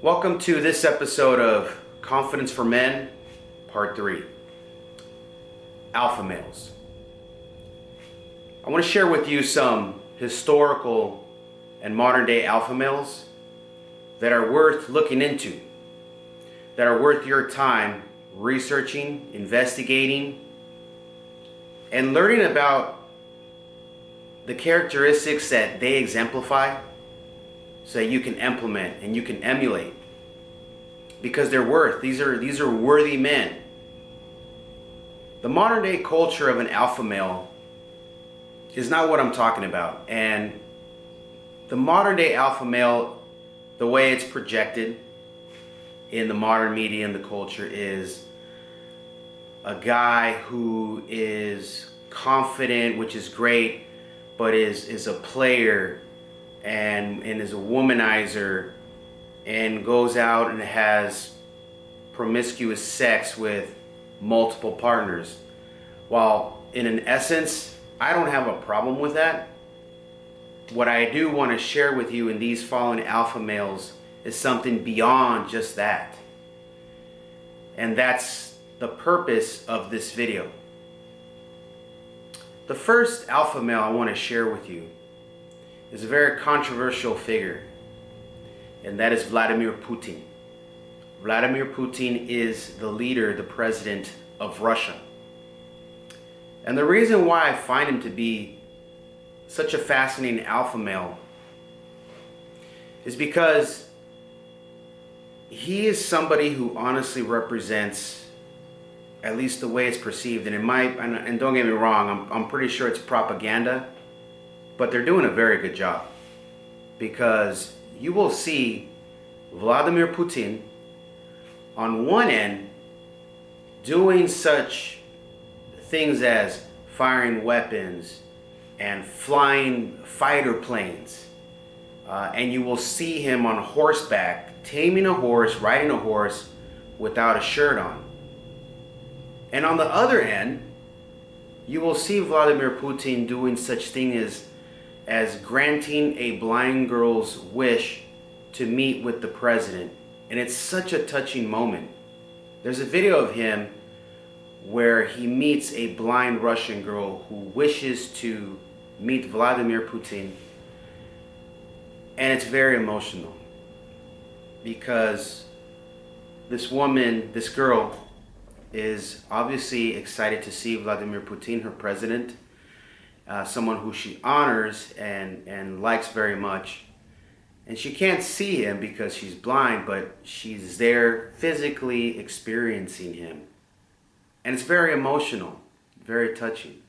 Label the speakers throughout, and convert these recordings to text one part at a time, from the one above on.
Speaker 1: Welcome to this episode of Confidence for Men, Part 3. Alpha Males. I want to share with you some historical and modern day alpha males that are worth looking into, that are worth your time researching, investigating, and learning about the characteristics that they exemplify so that you can implement and you can emulate, because these are worthy men. The modern day culture of an alpha male is not what I'm talking about. And the modern day alpha male, the way it's projected in the modern media and the culture, is a guy who is confident, which is great, but is a player and is a womanizer and goes out and has promiscuous sex with multiple partners. While in an essence, I don't have a problem with that. What I do want to share with you in these following alpha males is something beyond just that. And that's the purpose of this video. The first alpha male I want to share with you is a very controversial figure, and that is Vladimir Putin. Vladimir Putin is the leader, the president of Russia. And the reason why I find him to be such a fascinating alpha male is because he is somebody who honestly represents, at least the way it's perceived, and don't get me wrong, I'm pretty sure it's propaganda, but they're doing a very good job, because you will see Vladimir Putin on one end doing such things as firing weapons and flying fighter planes, and you will see him on horseback taming a horse, riding a horse without a shirt on. And on the other end, you will see Vladimir Putin doing such things as granting a blind girl's wish to meet with the president. And it's such a touching moment. There's a video of him where he meets a blind Russian girl who wishes to meet Vladimir Putin. And it's very emotional, because this girl is obviously excited to see Vladimir Putin, her president, someone who she honors and likes very much. And she can't see him because she's blind, but she's there physically experiencing him. And it's very emotional, very touching.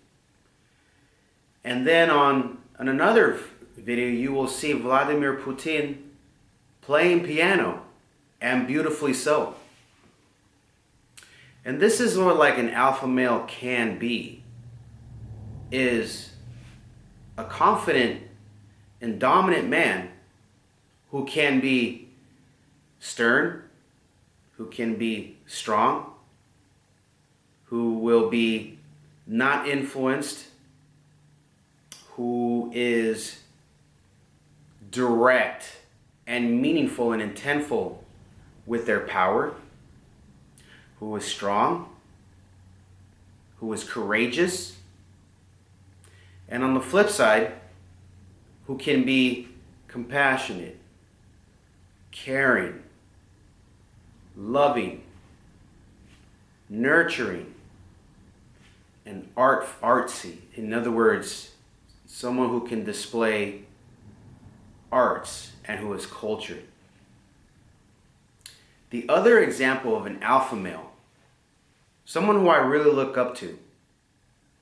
Speaker 1: And then on another video, you will see Vladimir Putin playing piano, and beautifully so. And this is what like an alpha male can be, is a confident and dominant man who can be stern, who can be strong, who will be not influenced, who is direct and meaningful and intentful with their power, who is strong, who is courageous, and on the flip side, who can be compassionate, caring, loving, nurturing, and artsy. In other words, someone who can display arts and who is cultured. The other example of an alpha male, someone who I really look up to,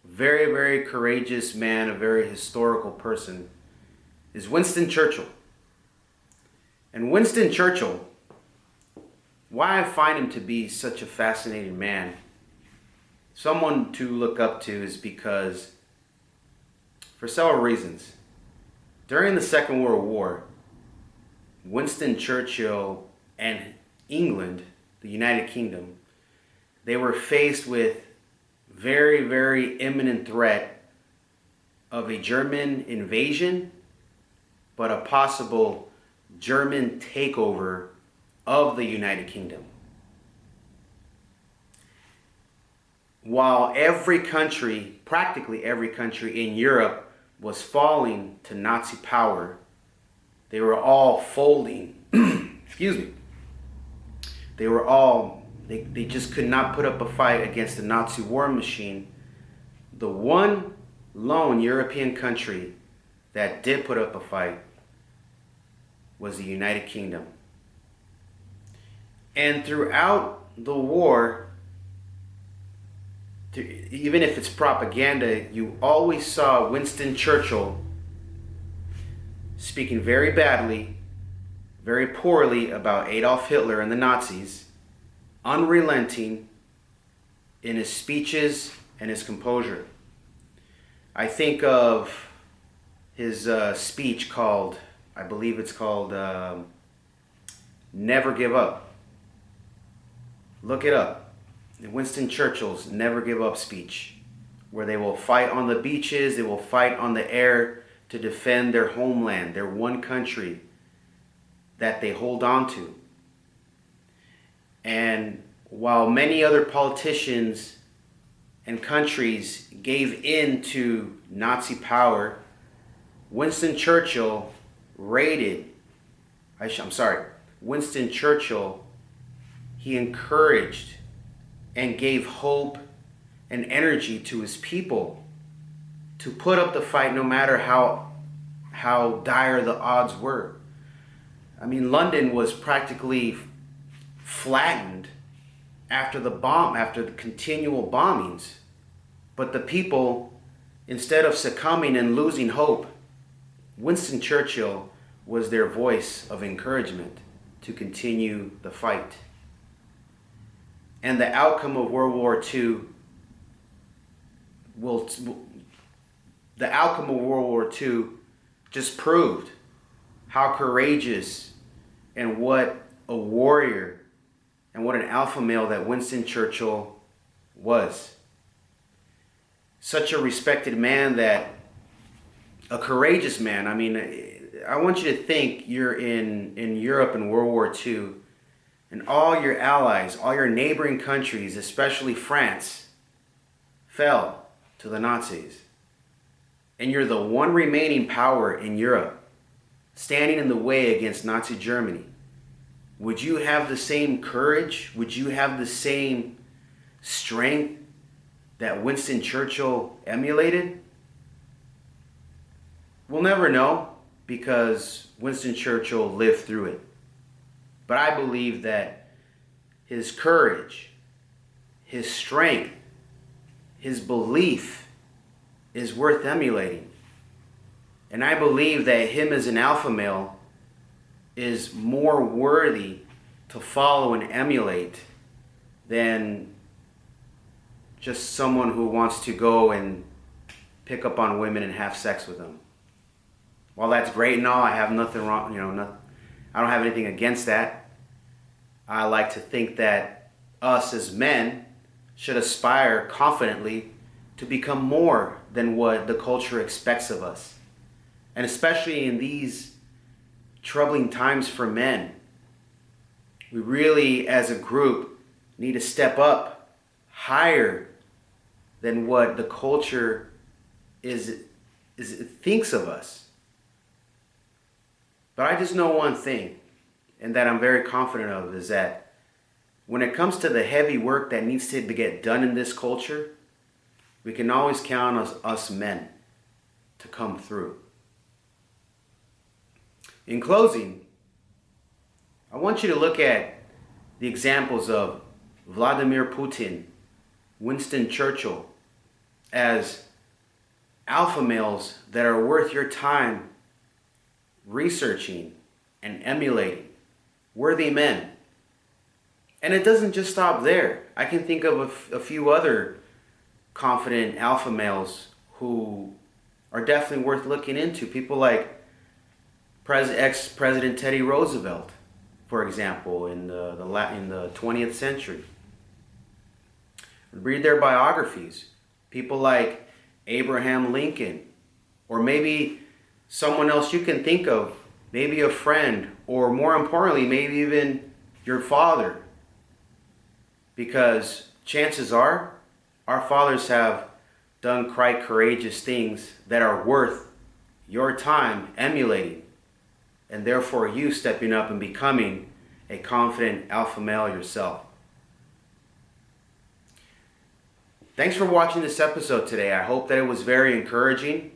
Speaker 1: very, very courageous man, a very historical person, is Winston Churchill. And Winston Churchill, why I find him to be such a fascinating man, someone to look up to, is because, for several reasons. During the Second World War, Winston Churchill and England, the United Kingdom, they were faced with very, very imminent threat of a German invasion, but a possible German takeover of the United Kingdom. While every country, practically every country in Europe, was falling to Nazi power, they were all folding. Excuse me. They just could not put up a fight against the Nazi war machine. The one lone European country that did put up a fight was the United Kingdom. And throughout the war, even if it's propaganda, you always saw Winston Churchill speaking very badly, very poorly about Adolf Hitler and the Nazis, unrelenting in his speeches and his composure. I think of his speech called, I believe it's called Never Give Up. Look it up. Winston Churchill's Never Give Up speech, where they will fight on the beaches, they will fight on the air to defend their homeland, their one country that they hold on to. And while many other politicians and countries gave in to Nazi power, Winston Churchill Winston Churchill, he encouraged and gave hope and energy to his people to put up the fight no matter how dire the odds were. I mean, London was practically flattened after the continual bombings. But the people, instead of succumbing and losing hope, Winston Churchill was their voice of encouragement to continue the fight. And the outcome of World War II just proved how courageous and what a warrior and what an alpha male that Winston Churchill was. Such a respected man, a courageous man. I mean, I want you to think you're in Europe in World War II, and all your allies, all your neighboring countries, especially France, fell to the Nazis. And you're the one remaining power in Europe, standing in the way against Nazi Germany. Would you have the same courage? Would you have the same strength that Winston Churchill emulated? We'll never know, because Winston Churchill lived through it. But I believe that his courage, his strength, his belief is worth emulating. And I believe that him as an alpha male is more worthy to follow and emulate than just someone who wants to go and pick up on women and have sex with them. While that's great and all, I have nothing wrong, I don't have anything against that. I like to think that us as men should aspire confidently to become more than what the culture expects of us. And especially in these troubling times for men, we really, as a group, need to step up higher than what the culture thinks of us. But I just know one thing, and that I'm very confident of, is that when it comes to the heavy work that needs to get done in this culture, we can always count on us men to come through. In closing, I want you to look at the examples of Vladimir Putin, Winston Churchill, as alpha males that are worth your time researching and emulating. Worthy men. And it doesn't just stop there. I can think of a few other confident alpha males who are definitely worth looking into. People like ex-President Teddy Roosevelt, for example, in the 20th century. Read their biographies. People like Abraham Lincoln, or maybe someone else you can think of, maybe a friend, or more importantly, maybe even your father, because chances are our fathers have done quite courageous things that are worth your time emulating, and therefore you stepping up and becoming a confident alpha male yourself. Thanks for watching this episode today. I hope that it was very encouraging.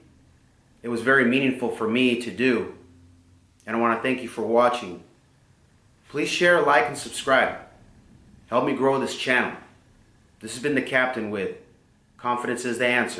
Speaker 1: It was very meaningful for me to do. And I want to thank you for watching. Please share, like, and subscribe. Help me grow this channel. This has been the Captain with Confidence is the Answer.